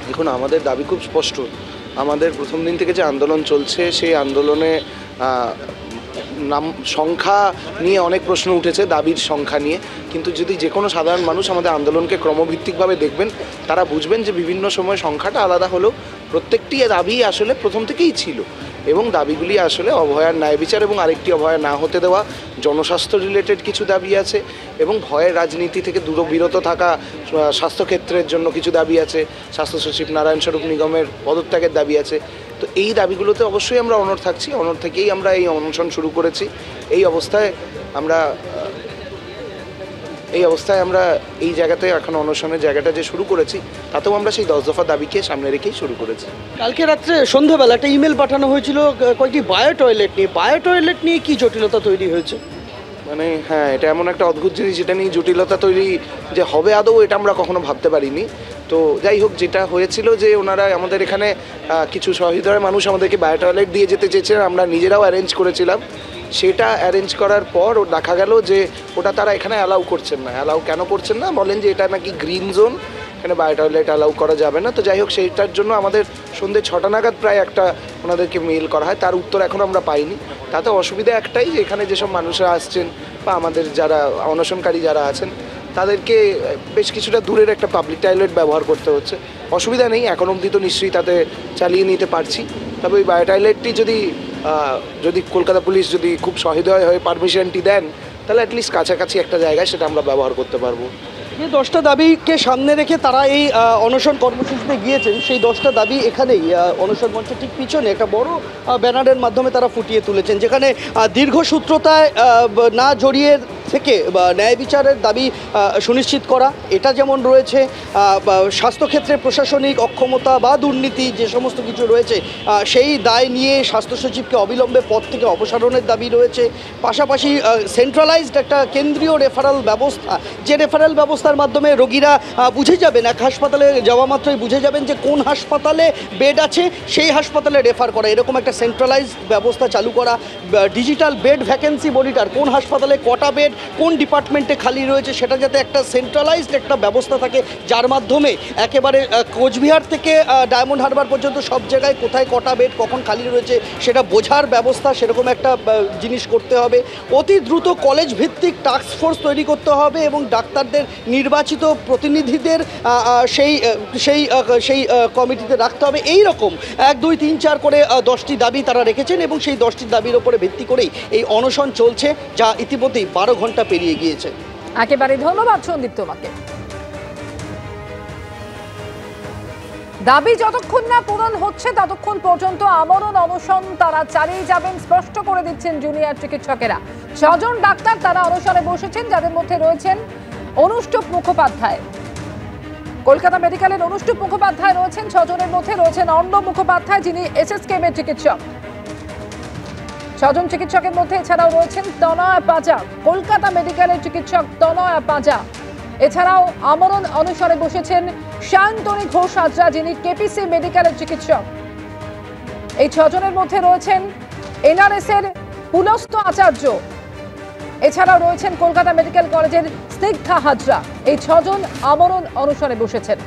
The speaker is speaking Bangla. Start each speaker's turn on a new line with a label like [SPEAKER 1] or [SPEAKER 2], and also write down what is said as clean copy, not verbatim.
[SPEAKER 1] দেখুন, আমাদের দাবি খুব স্পষ্ট। আমাদের প্রথম দিন থেকে যে আন্দোলন চলছে, সেই আন্দোলনে নাম সংখ্যা নিয়ে অনেক প্রশ্ন উঠেছে, দাবির সংখ্যা নিয়ে। কিন্তু যদি যে কোনো সাধারণ মানুষ আমাদের আন্দোলনকে ক্রমভিত্তিকভাবে দেখবেন, তারা বুঝবেন যে বিভিন্ন সময় সংখ্যাটা আলাদা হলেও প্রত্যেকটি দাবি আসলে প্রথম থেকেই ছিল, এবং দাবিগুলি আসলে অভয়ার ন্যায় বিচার এবং আরেকটি অভয়া না হতে দেওয়া, জনস্বাস্থ্য রিলেটেড কিছু দাবি আছে, এবং ভয়ের রাজনীতি থেকে বিরত থাকা, স্বাস্থ্যক্ষেত্রের জন্য কিছু দাবি আছে, স্বাস্থ্য সচিব নারায়ণ স্বরূপ নিগমের পদত্যাগের দাবি আছে। তো এই দাবিগুলোতে অবশ্যই আমরা অনড় থাকছি, অনড় থেকেই আমরা এই অনশন শুরু করেছি। এই অবস্থায় আমরা এই জায়গাতে এখন অনশনের জায়গাটা যে শুরু করেছি, তাতেও আমরা সেই 10 দফা দাবিকে সামনে রেখেই শুরু করেছি।
[SPEAKER 2] কালকে রাত্রে সন্ধ্যাবেলা একটা ইমেল পাঠানো হয়েছিল কয়েকটি বায়ো টয়লেট নিয়ে কি জটিলতা তৈরি হয়েছে?
[SPEAKER 1] মানে হ্যাঁ, এটা এমন একটা অদ্ভুত জিনিস, যেটা নিয়ে জটিলতা তৈরি যে হবে আদৌ, এটা আমরা কখনো ভাবতে পারিনি। তো যাই হোক, যেটা হয়েছিল যে ওনারা আমাদের এখানে কিছু সহৃদয় মানুষ আমাদেরকে বায়ো টয়লেট দিয়ে যেতে চেয়েছিলেন, আমরা নিজেরাও অ্যারেঞ্জ করেছিলাম। সেটা অ্যারেঞ্জ করার পর দেখা গেল যে ওটা তারা এখানে অ্যালাউ করছেন না। অ্যালাউ কেন করছেন না? বলেন যে এটা নাকি গ্রিন জোন, এখানে বায়ো টয়লেট অ্যালাউ করা যাবে না। তো যাই হোক, সেইটার জন্য আমাদের সন্ধ্যে 6টা নাগাদ প্রায় একটা ওনাদেরকে মেইল করা হয়, তার উত্তর এখন আমরা পাইনি। তাতে অসুবিধা একটাই, যে এখানে যেসব মানুষরা আসছেন বা আমাদের যারা অনশনকারী যারা আছেন, তাদেরকে বেশ কিছুটা দূরের একটা পাবলিক টয়লেট ব্যবহার করতে হচ্ছে। অসুবিধা নেই, এখন অবধি তো নিশ্চয়ই তাতে চালিয়ে নিতে পারছি। তবে ওই বায়ো টয়লেটটি যদি কলকাতা পুলিশ যদি খুব সহৃদয় হয়ে পারমিশনটি দেন, তাহলে অ্যাটলিস্ট কাছাকাছি একটা জায়গায় সেটা আমরা ব্যবহার করতে পারবো।
[SPEAKER 2] যে 10টা দাবিকে সামনে রেখে তারা এই অনশন কর্মসূচিতে গিয়েছেন, সেই 10টা দাবি এখানেই অনশন মঞ্চের ঠিক পিছনে একটা বড় ব্যানারের মাধ্যমে তারা ফুটিয়ে তুলেছেন, যেখানে দীর্ঘসূত্রতায় না জড়িয়ে থেকে ন্যায় বিচারের দাবি সুনিশ্চিত করা, এটা যেমন রয়েছে। স্বাস্থ্যক্ষেত্রে প্রশাসনিক অক্ষমতা বা দুর্নীতি যে সমস্ত কিছু রয়েছে, সেই দায় নিয়ে স্বাস্থ্য সচিবকে অবিলম্বে পদ থেকে অপসারণের দাবি রয়েছে। পাশাপাশি সেন্ট্রালাইজড একটা কেন্দ্রীয় রেফারেল ব্যবস্থা, যে রেফারেল ব্যবস্থার মাধ্যমে রোগীরা বুঝে যাবেন, এক হাসপাতালে যাওয়া মাত্রই বুঝে যাবেন যে কোন হাসপাতালে বেড আছে, সেই হাসপাতালে রেফার করা, এরকম একটা সেন্ট্রালাইজড ব্যবস্থা চালু করা। ডিজিটাল বেড ভ্যাকেন্সি মনিটর, কোন হাসপাতালে কটা বেড কোন ডিপার্টমেন্টে খালি রয়েছে, সেটা যাতে একটা সেন্ট্রালাইজড একটা ব্যবস্থা থাকে, যার মাধ্যমে একেবারে কোচবিহার থেকে ডায়মন্ড হারবার পর্যন্ত সব জায়গায় কোথায় কটা বেড কখন খালি রয়েছে সেটা বোঝার ব্যবস্থা, সেরকম একটা জিনিস করতে হবে। অতি দ্রুত কলেজ ভিত্তিক টাস্ক ফোর্স তৈরি করতে হবে এবং ডাক্তারদের নির্বাচিত প্রতিনিধিদের সেই কমিটিতে রাখতে হবে। এই রকম 1, 2, 3, 4 করে 10টি দাবি তারা রেখেছেন, এবং সেই 10টি দাবির ওপরে ভিত্তি করেই এই অনশন চলছে, যা ইতিমধ্যেই 12 ঘন্টা পেরিয়ে গিয়েছে।
[SPEAKER 3] একেবারে ধন্যবাদ সন্দীপ তোমাকে। দাবি যতক্ষণ না পূরণ হচ্ছে ততক্ষণ পর্যন্ত আমরণ অনশন তারা চালিয়ে যাবেন, স্পষ্ট করে দিচ্ছেন জুনিয়র চিকিৎসকেরা। 6 জন ডাক্তার তারা অনশনে বসেছেন, যাদের মধ্যে রয়েছেন অনুষ্টুপ মুখোপাধ্যায়, কলকাতা মেডিকেলের অনুষ্টুপ মুখোপাধ্যায় রয়েছেন। 6 জনের মধ্যে রয়েছেন অর্ণব মুখোপাধ্যায়, যিনি এসএসকেএমের চিকিৎসক। 6 জন চিকিৎসকের মধ্যে এছাড়াও রয়েছেন তনয়া পাজা, কলকাতা মেডিকেলের চিকিৎসক তনয়া পাজা। এছাড়াও আমরণ অনুসারে বসেছেন শান্তনী ঘোষ হাজরা, যিনি কেপিসি মেডিকেলের চিকিৎসক। এই 6 জনের মধ্যে রয়েছেন এনআরএস এর পুলস্ত আচার্য, এছাড়াও রয়েছেন কলকাতা মেডিকেল কলেজের স্নিগ্ধা হাজরা। এই 6 জন আমরণ অনুসারে বসেছেন।